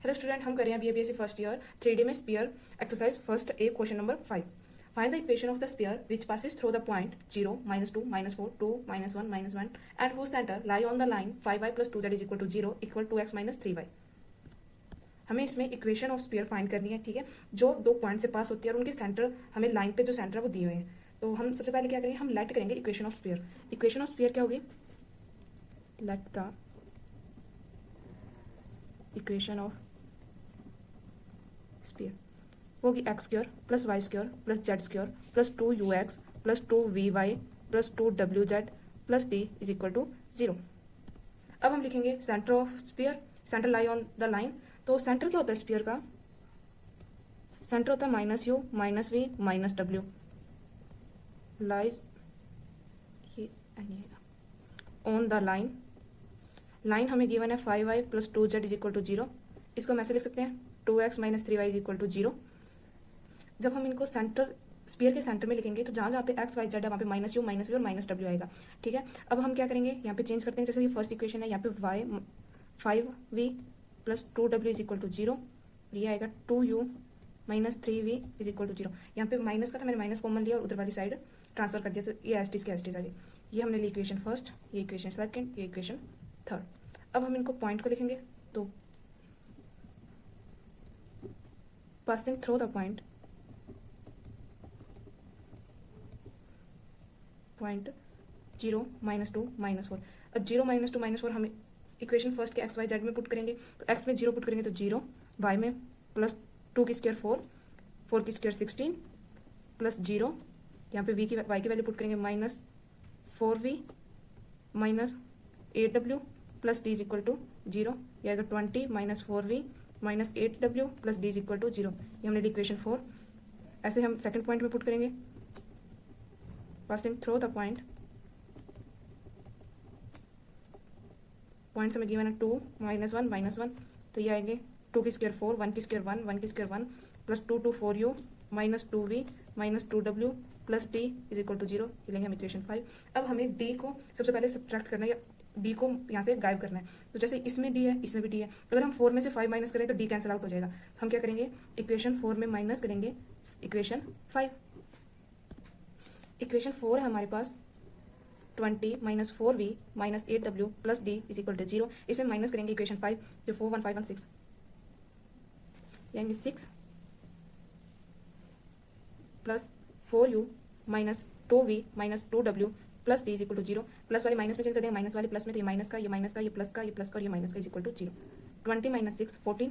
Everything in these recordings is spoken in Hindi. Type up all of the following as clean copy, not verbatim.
हेलो स्टूडेंट, हम कर रहे हैं बीएससी फर्स्ट ईयर 3D में sphere exercise first A question number 5। Find the equation of the sphere which passes through the point 0, -2, -4, 2, -1, -1 and whose center lie on the line 5y plus 2z is equal to 0 equal 2x minus 3y। हमें इसमें इक्वेशन ऑफ स्फीयर फाइंड करनी है, ठीक है, जो दो पॉइंट से पास होती है और उनके सेंटर हमें लाइन पे जो सेंटर है वो दिए हुए हैं। तो हम सबसे पहले क्या करेंगे, हम लेट करेंगे equation of sphere. Equation of sphere क्या होगी, let the equation of sphere होगी x square plus y square plus z square plus 2ux plus 2vy plus 2wz plus d is equal to 0। अब हम लिखेंगे centre of sphere, centre lie on the line. तो सेंटर क्या होता है स्फीयर का, सेंटर होता है -u -v -w lies on the line. Line हमें गिवन है 5y plus 2z is equal to 0। इसको हम ऐसे लिख सकते हैं 2x minus 3y is equal to 0। जब हम इनको सेंटर स्फीयर के सेंटर में लिखेंगे तो जहाँ जहाँ पे x y z है वहाँ पे -u -v और -w आएगा, ठीक है। अब हम क्या करेंगे, यहाँ पे चेंज करते हैं। जैसे ये फर्स्ट इक्वेशन है, यहाँ पे y 5v plus 2w is equal to 0, ये आएगा 2u minus 3v is equal to 0। यहाँ पे माइनस का था, मैंने माइनस कॉमन लिया और उधर वाली साइड ट्रांसफर कर दिया, तो ये एस टी आ गई। ये हमने ली इक्वेशन फर्स्ट, ये इक्वेशन सेकंड, ये इक्वेशन थर्ड। अब हम इनको पॉइंट को लिखेंगे, तो passing through the point 0 -2 -4। अब 0 -2 -4 हम इक्वेशन फर्स्ट के एक्स वाई जेड में पुट करेंगे। तो एक्स में 0 पुट करेंगे तो 0, वाई में प्लस 2 की स्क्वायर 4, 4 की स्क्वायर 16 प्लस 0, यहाँ पे वाई की वैल्यू पुट करेंगे -4v minus 8w plus d is equal to 0। ये आएगा 20 minus 4v minus 8w plus d is equal to 0। ये हमने इक्वेशन 4। ऐसे हम सेकंड पॉइंट में पुट करेंगे, passing through the point, points हमें गिवन है 2 -1 -1, तो ये आएंगे 2 की स्क्वायर 4, 1 की स्क्वायर 1, 1 की square 1 plus 2 2 4u minus 2v minus 2w plus d is equal to 0। ये लेंगे हम इक्वेशन 5। अब हमें d को सबसे पहले सब्ट्रैक्ट करना है, या d को यहाँ से गायब करना है। तो जैसे इसमें d है, इसमें भी d है, अगर हम 4 में से 5 माइनस करें तो d कैंसिल आउट हो जाएगा। हम क्या करेंगे, इक्वेशन 4 में माइनस करेंगे इक्वेशन 5। इक्वेशन 4 है हमारे पास 20 minus 4v minus 8w plus d is equal to 0। इसमें माइनस करेंगे इक्वेशन 5, जो 4 1 5 1 6, यानी 6 plus 4u minus 2v minus 2w plus d is equal to 0। Plus वाले माइनस में चेंज कर देंगे, माइनस वाले प्लस में, तो ये माइनस का, ये माइनस का, ये प्लस का, ये प्लस का और ये माइनस का is equal to 0। 20 minus 6 14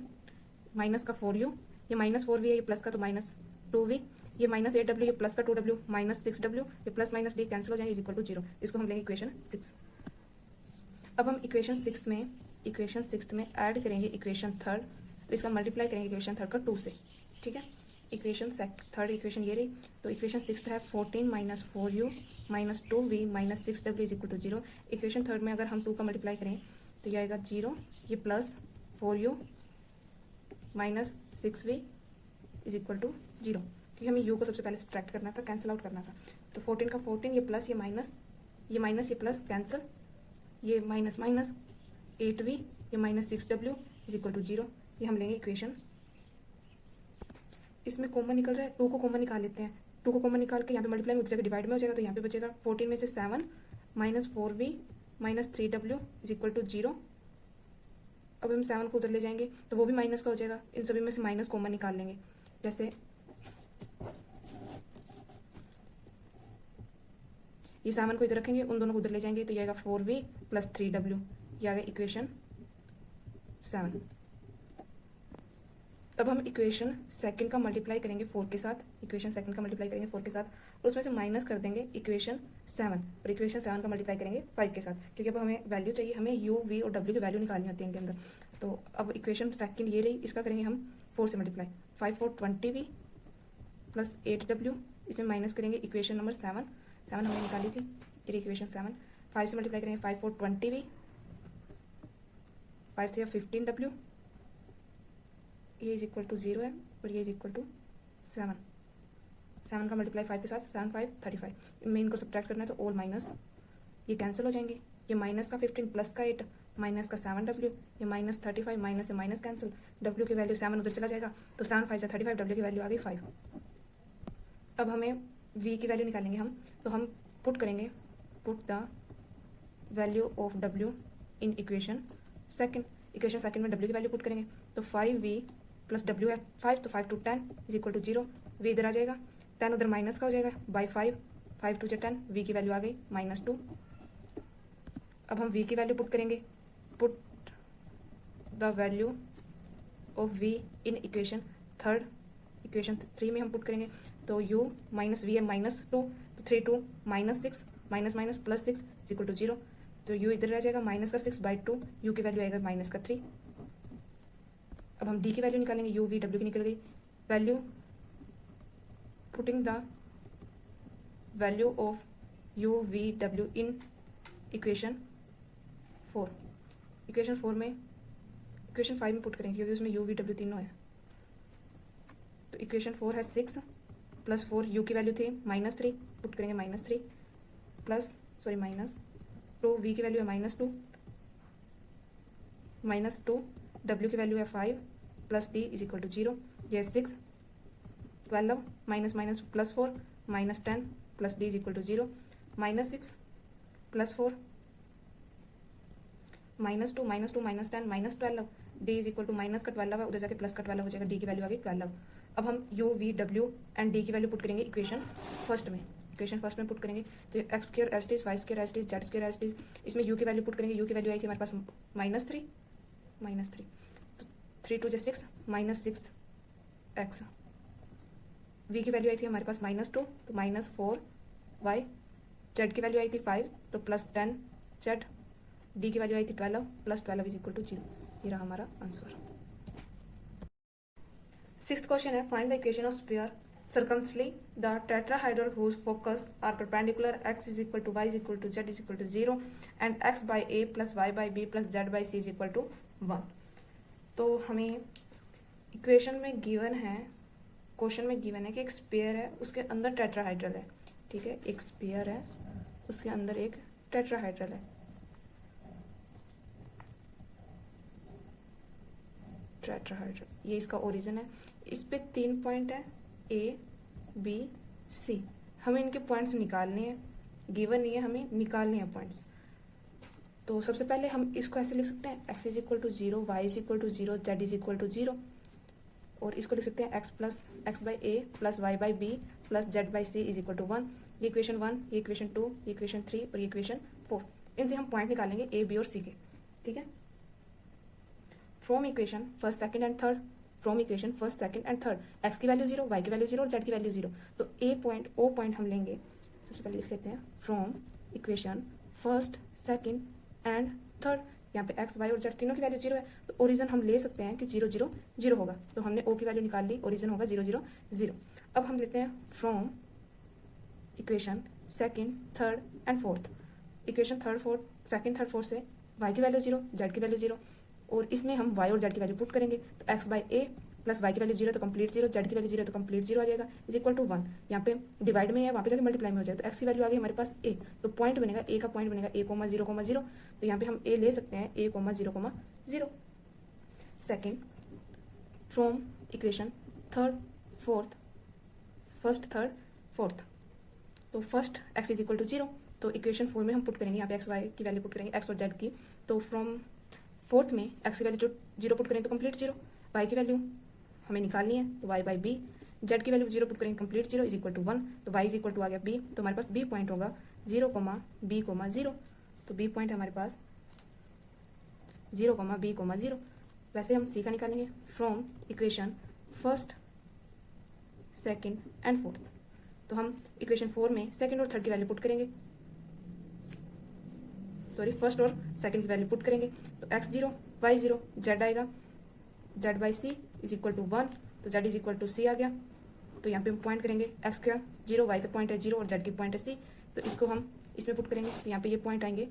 minus का 4u, ये माइनस 4v है, ये प्लस का तो माइनस 2v, ये माइनस 8w, ये प्लस का 2w माइनस 6w, ये प्लस माइनस d कैंसिल हो जाएंगे इज इक्वल टू 0। इसको हम लेंगे इक्वेशन 6। अब हम इक्वेशन 6 में ऐड करेंगे इक्वेशन थर्ड, तो इसका मल्टीप्लाई करेंगे इक्वेशन थर्ड का 2 से, ठीक है। इक्वेशन थर्ड इक्वेशन ये रही। तो इक्वेशन 6 है 14 minus 4u minus 2v minus 6w is equal to 0। Equation third में अगर हम 2 का मल्टीप्लाई करें तो ये आएगा 0, ये plus 4u minus 6v is equal to 0, क्योंकि हमें u को सबसे पहले सब्ट्रैक्ट करना था, कैंसिल आउट करना था। तो 14 का 14, ये प्लस, ये माइनस, ये माइनस, ये प्लस कैंसिल, ये माइनस माइनस 8v, ये minus 6w is equal to 0। ये हम लेंगे इक्वेशन। इसमें कॉमन निकल रहा है, 2 को कॉमन निकाल लेते हैं। 2 को कॉमन निकाल के यहाँ पे मल्टीप्लाई में जगह डिवाइड में हो जाएगा, तो यहाँ पे बचेगा 14 में से 7 minus 4v minus 3w is equal to 0। अब हम 7 को उधर ले जाएंगे तो वो भी माइनस का हो जाएगा, इन सभी में से माइनस कॉमन निकाल लेंगे। जैसे ये 7 को इधर रखेंगे, उन दोनों को उधर ले जाएंगे, तो ये आएगा 4v प्लस 3w, ये आ गया इक्वेशन 7। अब हम इक्वेशन सेकंड का मल्टीप्लाई करेंगे 4 के साथ, इक्वेशन सेकंड का मल्टीप्लाई करेंगे 4 के साथ, और उसमें से माइनस कर देंगे इक्वेशन 7, और इक्वेशन 7 का मल्टीप्लाई करेंगे 5 के साथ, क्योंकि अब हमें वैल्यू चाहिए, हमें u v और w की वैल्यू निकालनी होती है इनके अंदर। तो अब इक्वेशन सेकंड ये रही, इसका करेंगे हम 4 से मल्टीप्लाई, 5 4 20v प्लस 8w, इसमें माइनस करेंगे इक्वेशन नंबर 7 हमने निकाली थी, ये इक्वेशन 7। 5 से मल्टीप्लाई करेंगे 5 4 20v, 5 से 15w, ये इज इक्वल टू 0 है, और ये इज इक्वल टू 7 का मल्टीप्लाई 5 के साथ, 7 5 35। में इनको सब्ट्रैक्ट करना है तो ऑल माइनस, ये कैंसिल हो जाएंगे, ये माइनस का 15 प्लस का 8 माइनस का 7W, ये माइनस 35, माइनस से माइनस कैंसिल, W की वैल्यू 7 उधर चला जाएगा, तो 7 5 35, W की वैल्यू आ गई 5। अब हमें V की वैल्यू निकालेंगे हम, तो हम पुट करेंगे, put the value of W in equation second. Equation second में W की वैल्यू पुट करेंगे, तो 5V प्लस W है 5, तो 5 to 10 is equal to 0। V इधर आ जाएगा, 10 उधर माइनस का हो जाएगा बाई 5, 5 2 10, V की वैल्यू आ गई -2। अब हम V की वैल्यू पुट करेंगे, put the value of V in equation third. Equation 3 में हम पुट करेंगे, तो U माइनस V है -2, तो 3 2 -6 minus minus plus 6 is equal to 0, तो U इधर रह जाएगा माइनस का 6/2, U की वैल्यू आएगा माइनस का 3। अब हम D की वैल्यू निकालेंगे, U V W की निकल गई value, putting the value of U V W in equation 4। Equation 4 में, इक्वेशन 5 में पुट करेंगे क्योंकि उसमें U V W तीनों है। तो इक्वेशन 4 है 6 प्लस 4, U की वैल्यू थी -3, पुट करेंगे -3 प्लस -2, V की वैल्यू है -2, -2 W की वैल्यू है 5 plus D is equal to 0। ये 6 12 minus minus plus 4 -10 plus D is equal to 0, -6 plus 4 -2 -10 -12, D is equal to minus का 12 है, उधर जाके प्लस का 12 हो जाएगा, D की वैल्यू आ गई 12। अब हम U V W and D की वैल्यू पुट करेंगे इक्वेशन फर्स्ट में। इक्वेशन फर्स्ट में पुट करेंगे तो एक्स स्क्र एस टी वाई स्क्र एस टी जेड स्क्र एस टी, इसमें U की वैल्यू पुट करेंगे। U की वैल्यू आई थी हमारे पास -3, तो 3 2 6 -6 एक्स। V की वैल्यू आई थी हमारे पास -2, तो -4 वाई। जेड की वैल्यू आई थी 5, तो +10 जेड। D की वैल्यू आई थी 12 प्लस 12 इज इक्वल टू 0। ये रहा हमारा आंसर। 6th क्वेश्चन है, find the equation of sphere circumferentially the tetrahedral whose focus are perpendicular, x is equal to y is equal to z is equal to 0 and x by a plus y by b plus z by c is equal to 1। तो हमें इक्वेशन में गिवन है, क्वेश्चन में गिवन है कि एक स्फीयर है, उसके अंदर टेट्राहाइड्रल है। ठीक है, एक स्फीयर है, उसके अंदर एक टेट्राहाइड्रल है। टेट्राहाइड्रल ये इसका ओरिजिन है। इस पे 3 पॉइंट है, A B C। हमें इनके पॉइंट्स निकालने हैं, गिवन नहीं है, हमें निकालने हैं पॉइंट्स। तो सबसे पहले हम इसको ऐसे लिख सकते हैं, x is equal to 0, y is equal to 0, z is equal to 0, और इसको लिख सकते हैं x by a plus y by b plus z by c is equal to 1। ये इक्वेशन 1, ये इक्वेशन 2, ये इक्वेशन 3 और ये इक्वेशन 4। इनसे हम पॉइंट निकालेंगे A B और C के। ठीक है, from equation first second and third, from equation first second and third, x की वैल्यू 0, y की वैल्यू 0 और z की वैल्यू 0। तो A पॉइंट O पॉइंट हम लेंगे, सबसे पहले लिख लेते हैं from equation first second and third. यहाँ पे x y और z तीनों की वैल्यू 0 है, तो ओरिजिन हम ले सकते हैं कि 0 0 0 होगा। तो हमने O की वैल्यू निकाल ली, ओरिजिन होगा 0 0 0। अब हम लेते हैं from equation second third and fourth. Equation third fourth second third fourth से y की वैल्यू 0, z की वैल्यू 0, और इसमें हम y और z की वैल्यू पुट करेंगे। तो x by a plus y की वैल्यू 0 तो कंप्लीट 0, z की वैल्यू 0 तो कंप्लीट 0 आ जाएगा, इज इक्वल टू 1। यहाँ पे डिवाइड में है, वहाँ पे जाके मल्टीप्लाई में हो जाएगा। तो x की वैल्यू आ गई हमारे पास a, तो पॉइंट बनेगा a का पॉइंट बनेगा a, 0, 0। तो यहाँ पे हम a ले सकते हैं a, 0, 0। Second, from equation third fourth, first third fourth, तो first x is equal to 0, तो इक्वेशन 4 में हम पुट करेंगे, यहाँ पे x y की वैल्यू पुट करेंगे, x और z की। तो फ्रॉम फोर्थ में x की वैल्यू 0 पुट करेंगे तो कंप्लीट 0, y की वैल्यू हमें निकालनी है, तो y बाई बी, z की वैल्यू 0 पुट करेंगे कंप्लीट 0 इज इक्वल टू 1, तो y इज इक्वल टू आ गया b। तो हमारे पास b पॉइंट होगा 0, b, 0। तो b पॉइंट है हमारे पास 0, b, 0। वैसे हम c का निकालेंगे from equation first second and fourth. तो हम इक्वेशन 4 में सेकेंड और थर्ड की वैल्यू पुट करेंगे, सॉरी फर्स्ट और सेकंड की वैल्यू पुट करेंगे। तो x 0, y 0, z आएगा, z by c is equal to 1, तो z is equal to c आ गया। तो यहाँ पे हम पॉइंट करेंगे, x का 0, y का पॉइंट है 0 और z की पॉइंट है सी, तो इसको हम इसमें पुट करेंगे। तो यहाँ पे ये पॉइंट आएंगे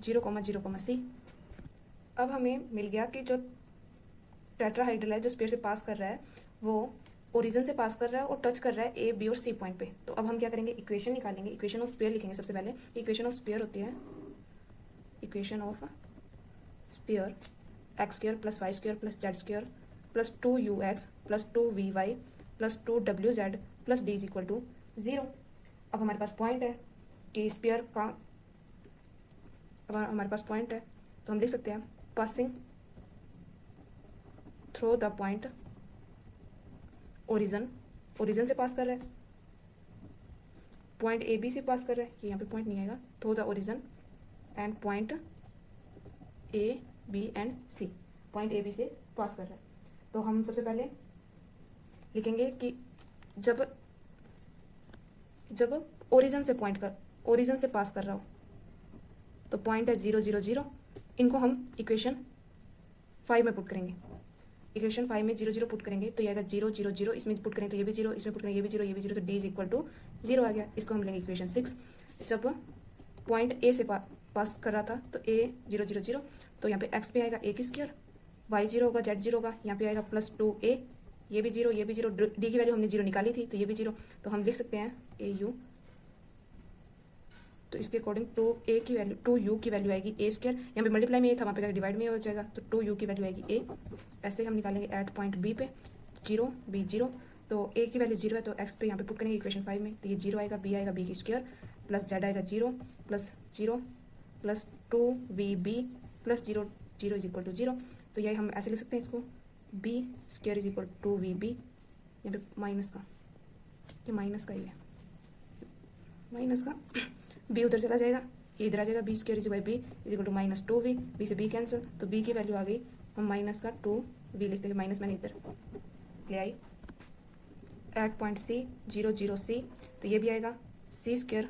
0, 0, सी। अब हमें मिल गया कि जो टेट्राहाइड्रल है, जो स्फीयर से पास कर रहा है, वो ओरिजिन से पास कर रहा है और टच कर रहा है ए बी और सी पॉइंट पे। तो अब हम क्या करेंगे, इक्वेशन निकालेंगे। इक्वेशन ऑफ स्फीयर लिखेंगे सबसे पहले। इक्वेशन ऑफ स्फीयर होती है, equation of square x square plus y square plus z square plus 2ux plus 2vy plus 2wz plus d is equal to 0। अब हमारे पास पॉइंट है कि स्क्वायर का, अब हमारे पास पॉइंट है तो हम लिख सकते हैं passing through the point origin, origin से पास कर रहा है, पॉइंट ए बी से पास कर रहा है, ये यहाँ पे पॉइंट नहीं आएगा, through the origin and point a b and c, point a b से पास कर रहा है। तो हम सबसे पहले लिखेंगे कि जब ओरिजन से ओरिजन से पास कर रहा हो तो पॉइंट है 0 0 0, इनको हम इक्वेशन 5 में पुट करेंगे, इक्वेशन 5 में 0 0 पुट करेंगे तो ये आएगा 0 0 0, इसमें पुट करें तो ये भी 0, इसमें पुट करें ये भी 0, ये भी 0, तो डी इज इक्वल टू 0 आ गया। इसको हम लेंगे इक्वेशन 6, जब पॉइंट ए से पास कर रहा था तो ए 0 0 0, तो यहाँ पे एक्स पे आएगा ए की स्क्वायर, वाई 0 होगा, जेड 0 होगा, यहाँ पे आएगा प्लस 2a, ये भी 0, ये भी 0, डी की वैल्यू हमने 0 निकाली थी तो ये भी 0, तो हम लिख सकते हैं ए यू, तो इसके अकॉर्डिंग 2a की वैल्यू 2u की वैल्यू आएगी ए स्क्वायर, यहाँ पे मल्टीप्लाई में ए था वहाँ पे जाकर डिवाइड में हो जाएगा, तो 2u की वैल्यू आएगी ए। ऐसे हम निकालेंगे एट पॉइंट बी पे 0 b 0, तो a की वैल्यू 0 है तो x पे यहाँ पे पुट करेंगे इक्वेशन 5 में, तो ये 0 आएगा, b आएगा b की स्क्वायर प्लस z आएगा 0 plus 0 plus 2vb plus 0 0 is equal to 0, तो यही हम ऐसे लिख सकते हैं इसको b square is equal to vb, यहाँ पे माइनस का, ये माइनस का ही है, माइनस का b उधर चला जाएगा, ये इधर आ जाएगा, b square is equal to minus 2v, b से b कैंसिल, तो b की वैल्यू आ गई, हम माइनस का 2v लिखते हैं, माइनस मैंने इधर ले आई, एट पॉइंट c 0 0 c, तो ये भी आएगा c square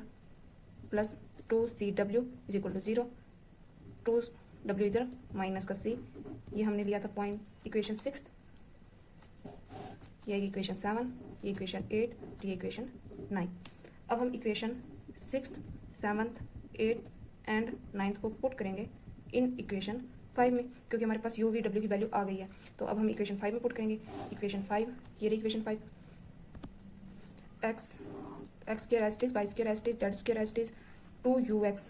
plus 2cw is equal to 0, 2w इधर माइनस का c, ये हमने लिया था पॉइंट इक्वेशन 6, ये इक्वेशन 7, ये इक्वेशन 8, ये इक्वेशन 9। अब हम equation 6th 7th 8th and 9th को पुट करेंगे इन इक्वेशन 5 में, क्योंकि हमारे पास u v w की वैल्यू आ गई है, तो अब हम इक्वेशन 5 में पुट करेंगे, इक्वेशन 5, ये रही equation 5, x square S T's, y square S T's, z square S T's, 2ux,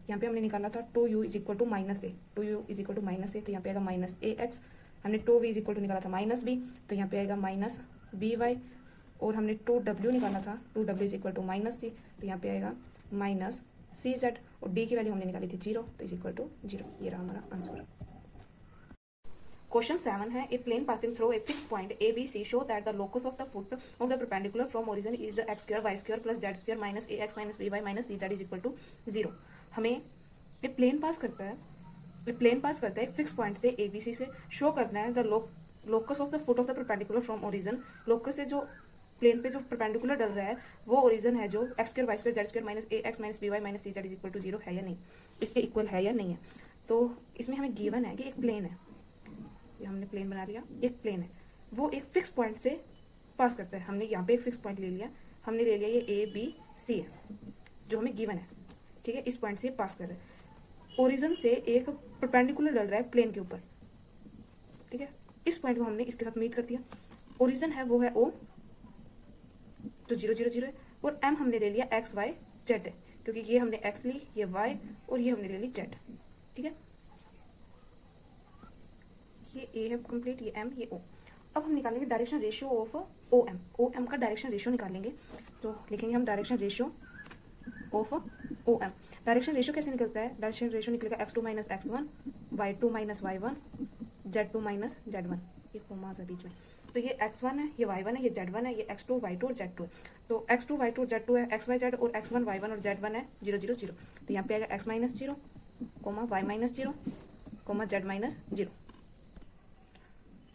यहाँ पे हमने निकाला था 2u is equal to minus a, 2u is equal to minus a, तो यहाँ पे आएगा माइनस ए एक्स, हमने 2v इज इक्वल टू निकाला था माइनस बी, तो यहाँ पे आएगा माइनस बी वाई, और हमने 2w निकाला था, 2w is equal to minus c, तो यहाँ पे आएगा माइनस सी जेड, और डी की वैल्यू हमने निकाली थी 0, तो इज इक्वल टू 0, ये रहा हमारा आंसर। क्वेश्चन 7 है, a plane passing through a fix point a b c show that the locus of the foot of the perpendicular from origin is x square y square plus z square minus a x minus b y minus c z is equal to 0। हमें ये प्लेन पास करता है, एक फिक्स पॉइंट से ए बी सी से शो करना है the locus of the foot of the perpendicular from origin, locus से जो प्लेन पे जो परपेंडिकुलर डल रहा है वो ओरिजिन है जो x square y square z square minus a x minus b y minus c z is equal to 0 है या नहीं, इसके इक्वल है या नहीं है। तो इसमें हमें गिवन है कि एक प्लेन है, ये हमने प्लेन बना लिया, एक प्लेन है, वो एक फिक्स पॉइंट से पास करता है, हमने यहाँ पे एक फिक्स पॉइंट ले लिया, हमने ले लिया ये ए बी सी है जो हमें गिवन है, ठीक है, इस पॉइंट से पास कर रहा है, ओरिजिन से एक परपेंडिकुलर डल रहा है प्लेन के ऊपर, ठीक है, इस पॉइंट को हमने इसके साथ मीट कर दिया, ओरिजिन है वो है ओ जो 0 0 0 है, और m हमने ले लिया x y z है, क्योंकि ये हमने x ली, ये y, और ये हमने ले ली z, ठीक है, ये a है कंप्लीट, ये m, ये o। अब हम निकालेंगे direction ratio of OM, OM का डायरेक्शन रेशियो निकालेंगे, तो लिखेंगे हम direction ratio of OM। Direction ratio कैसे निकलता है, डायरेक्शन रेशियो निकलेगा x2 minus x1, y2 minus y1, z2 minus z1, ये कोमा है बीच में, तो ये x1 है, ये y1 है, ये z1 है, ये x2 y2 और z2 है, तो x2 y2 और z2 है, x y z और x1 y1 और z1 है 0 0 0, तो यहाँ पे आएगा x minus 0 comma y minus 0 comma z minus 0।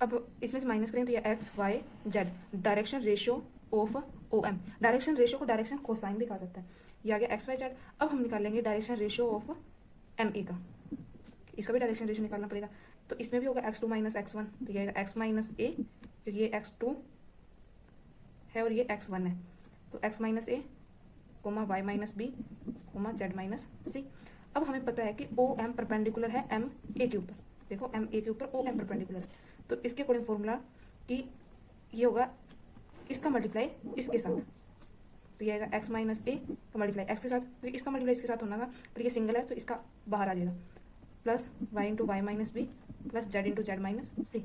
अब इसमें से माइनस करें तो ये x y z direction ratio of OM, direction ratio को डायरेक्शन कोसाइन भी कहा जाता है, ये आ गया x y z। अब हम निकालेंगे डायरेक्शन रेशियो ऑफ MA का, इसका भी डायरेक्शन रेशियो निकालना पड़ेगा, तो इसमें भी होगा x2 माइनस x1, तो ये आएगा x माइनस a, क्योंकि ये x2 है और ये x1 है, तो x minus a comma y minus b comma z minus c। अब हमें पता है कि OM परपेंडिकुलर है MA के ऊपर, देखो MA के ऊपर OM परपेंडिकुलर है, तो इसके अकॉर्डिंग फॉर्मूला कि ये होगा इसका मल्टीप्लाई इसके साथ, तो ये आएगा x माइनस a का मल्टीप्लाई x के साथ, तो इसका मल्टीप्लाई इसके साथ होना था, पर ये सिंगल है तो इसका बाहर आ जाएगा, plus y into y minus b plus z into z minus c,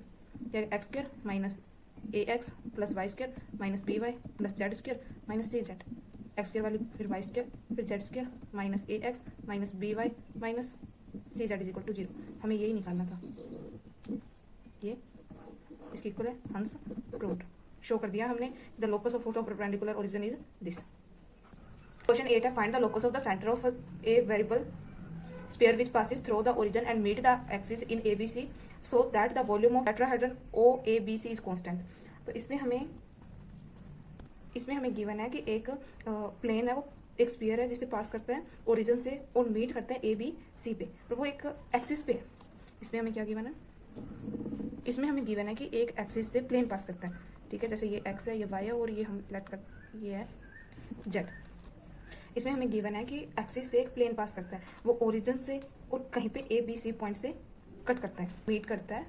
x square minus a x plus y square minus b y plus z square minus c z, x square वाली फिर वाई स्क्र फिर z square minus a x minus b y minus c z is equal to 0। हमें यही निकालना था, ये इसकी इक्वल है, हंस प्रूव्ड, शो कर दिया हमने। The locus of perpendicular origin is this. Question 8 है, find the locus of the centre of a variable sphere which passes through the origin and meet the axis in ABC so that the volume of tetrahedron OABC is constant। तो इसमें हमें गिवन है कि एक प्लेन है, वो एक स्फीयर है जिसे पास करता है ओरिजिन से और मीट करता है ABC पे, और वो एक एक्सिस पे है। इसमें हमें क्या गिवन है, इसमें हमें गिवन है कि एक एक्सिस से प्लेन पास करता है, ठीक है। जैसे ये एक्स है, ये वाई है, और ये हम लेट कर, ये है जेड। इसमें हमें गिवन है कि एक्सिस से एक प्लेन पास करता है, वो ओरिजिन से और कहीं पे ABC पॉइंट से कट करता है, मीट करता है।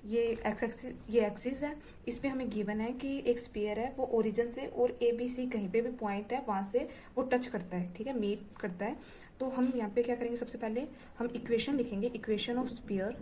ये एक्सिस है। इस पे हमें गिवन है कि एक स्फीयर है, वो ओरिजिन से और ABC कहीं पे भी पॉइंट है वहां से वो टच करता है, ठीक है, मीट करता है। तो हम यहाँ पे क्या करेंगे, सबसे पहले हम इक्वेशन लिखेंगे। इक्वेशन ऑफ स्फीयर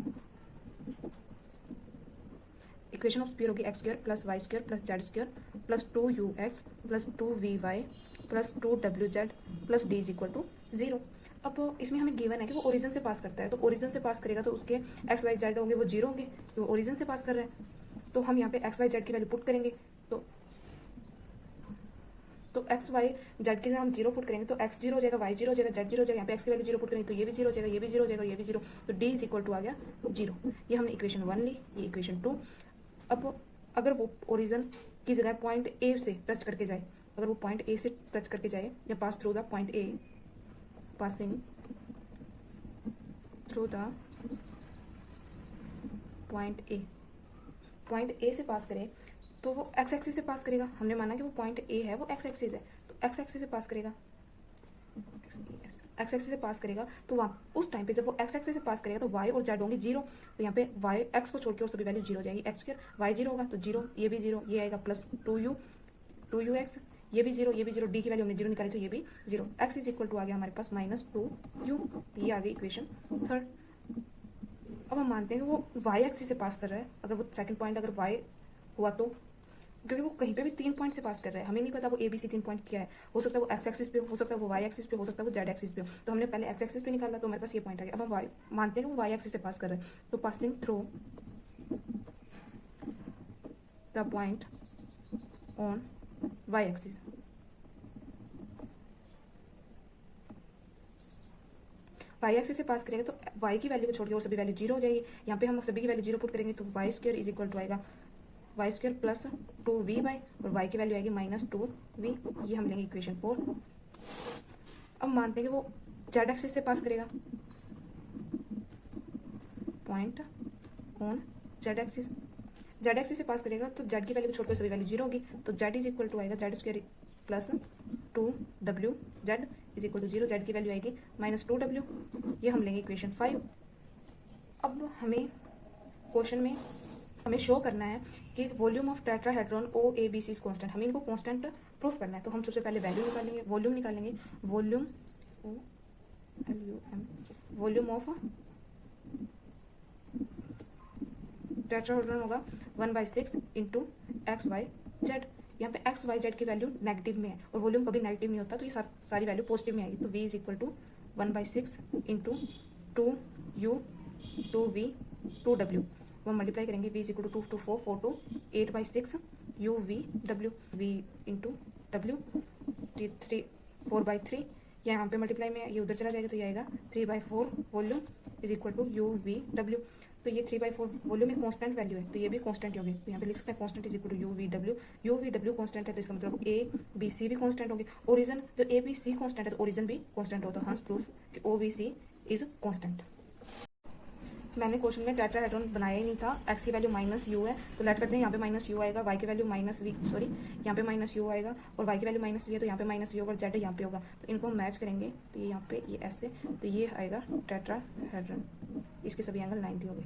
होगी x square plus y square plus z square plus 2ux plus 2vy plus 2wz plus d is equal to 0। अब इसमें हमें गिवन है कि वो ओरिजिन से पास करता है, तो ओरिजिन से पास करेगा तो उसके एक्स वाई जेड होंगे वो 0 होंगे, वो ओरिजिन से पास कर रहे हैं। तो हम यहाँ पे एक्स वाई जेड की वैल्यू पुट करेंगे, तो एक्स वाई जेड की हम 0 पुट करेंगे तो एक्स 0 हो जाएगा, वाई 0 हो जाएगा, जेड 0 हो जाएगा। यहाँ पे एक्स की वैल्यू 0 पुट करेंगे तो ये भी 0 हो जाएगा, ये भी 0 हो जाएगा, ये भी 0, तो d इज इक्वल टू आ गया 0। ये हमने इक्वेशन 1 ली, ये इक्वेशन 2। अब अगर वो ओरिजिन की जगह पॉइंट ए से टच करके जाए, अगर वो पॉइंट ए से टच करके जाए या pass through the point A, passing through the point A से पास करे तो वो एक्स एक्सिस से पास करेगा। हमने माना कि वो पॉइंट ए है, वो एक्स एक्सिस है, तो एक्स एक्सिस से पास करेगा, एक्स एक्सिस से पास करेगा। तो वहाँ उस टाइम पे जब वो एक्स एक्सिस से पास करेगा तो वाई और जेड होंगे 0। तो यहाँ पे वाई एक्स को छोड़ के और सभी वैल्यू 0 हो जाएगी। एक्स स्क्वायर वाई 0 होगा तो 0, ये भी 0, ये आएगा प्लस 2ux, ये भी 0, ये भी 0, डी की वैल्यू हमने 0 निकाली तो ये भी 0। एक्स इज इक्वल टू आ गया हमारे पास माइनस 2u, ये आ गई इक्वेशन 3। अब हम मानते हैं कि वो वाई एक्सिस से पास कर रहा है। अगर वो सेकंड पॉइंट अगर वाई हुआ तो, क्योंकि वो कहीं पे भी 3 पॉइंट से पास कर रहा है, हमें नहीं पता वो ABC 3 पॉइंट क्या है, हो सकता है वो एक्स एक्सिस पे हो सकता है वो वाई एक्सिस पे हो सकता है वो जेड एक्सिस पे हो। तो हमने पहले एक्स एक्सिस पे निकाला तो हमारे पास ये पॉइंट आ गया। अब हम वाई मानते हैं कि वो वाई एक्सिस से पास कर रहे हैं, तो passing through the point on y axis, y axis से पास करेंगे तो वाई की वैल्यू को छोड़ के और सभी वैल्यू 0 हो जाएगी। यहाँ पे हम सभी की वैल्यू 0 पुट करेंगे तो y square is equal to आएगा वाई स्क्वायर प्लस 2vy और y की वैल्यू आएगी माइनस 2v, ये हम लेंगे इक्वेशन 4। अब मानते हैं कि वो जेड एक्सिस से पास करेगा, पॉइंट ऑन जेड एक्सिस से पास करेगा तो जेड की वैल्यू छोड़कर सभी वैल्यू 0 होगी। तो जेड इज इक्वल टू आएगा z square plus 2wz is equal to 0, z की वैल्यू आएगी माइनस 2w, ये हम लेंगे इक्वेशन 5। अब हमें क्वेश्चन में हमें शो करना है कि volume of tetrahedron OABC is constant. हमें इनको कांस्टेंट प्रूफ करना है, तो हम सबसे पहले वैल्यू निकालेंगे, वॉल्यूम निकालेंगे। वॉल्यूम ऑफ टेट्राहेड्रॉन होगा 1/6 इंटू एक्स वाई जेड। यहाँ पे एक्स वाई जेड की वैल्यू नेगेटिव में है और वॉल्यूम कभी नेगेटिव नहीं होता, तो ये सारी वैल्यू पॉजिटिव में आएगी। तो v is equal to 1/6 into 2u 2v 2w, वो मल्टीप्लाई करेंगे। v is equal to 2 to 4 4 to 8/6 u v w, v into w 4/3, यहाँ पे मल्टीप्लाई में ये उधर चला जाएगा तो ये आएगा 3/4 volume is equal to u v w। तो ये 3/4 वॉल्यूम एक कांस्टेंट वैल्यू है, तो ये भी कांस्टेंट होगी। तो यहाँ पे लिख सकते हैं constant is equal to u v w constant है, तो इसका मतलब a b c भी कांस्टेंट होगी। ओरिजिन जो a b c कांस्टेंट है तो ओरिजिन भी कांस्टेंट होता है। हंस प्रूफ कि o b c is constant. मैंने क्वेश्चन में टेट्राहेड्रॉन बनाया ही नहीं था, x की वैल्यू माइनस u है तो लेट करते हैं। यहाँ पे माइनस u आएगा, y की वैल्यू माइनस v, सॉरी यहाँ पे माइनस u आएगा और y की वैल्यू माइनस v है तो यहाँ पे माइनस v होगा और z यहाँ पे होगा। तो इनको हम मैच करेंगे तो ये यहाँ पे ये ऐसे, तो ये आएगा टेट्राहेड्रॉन, इसके सभी एंगल 90 हो गए।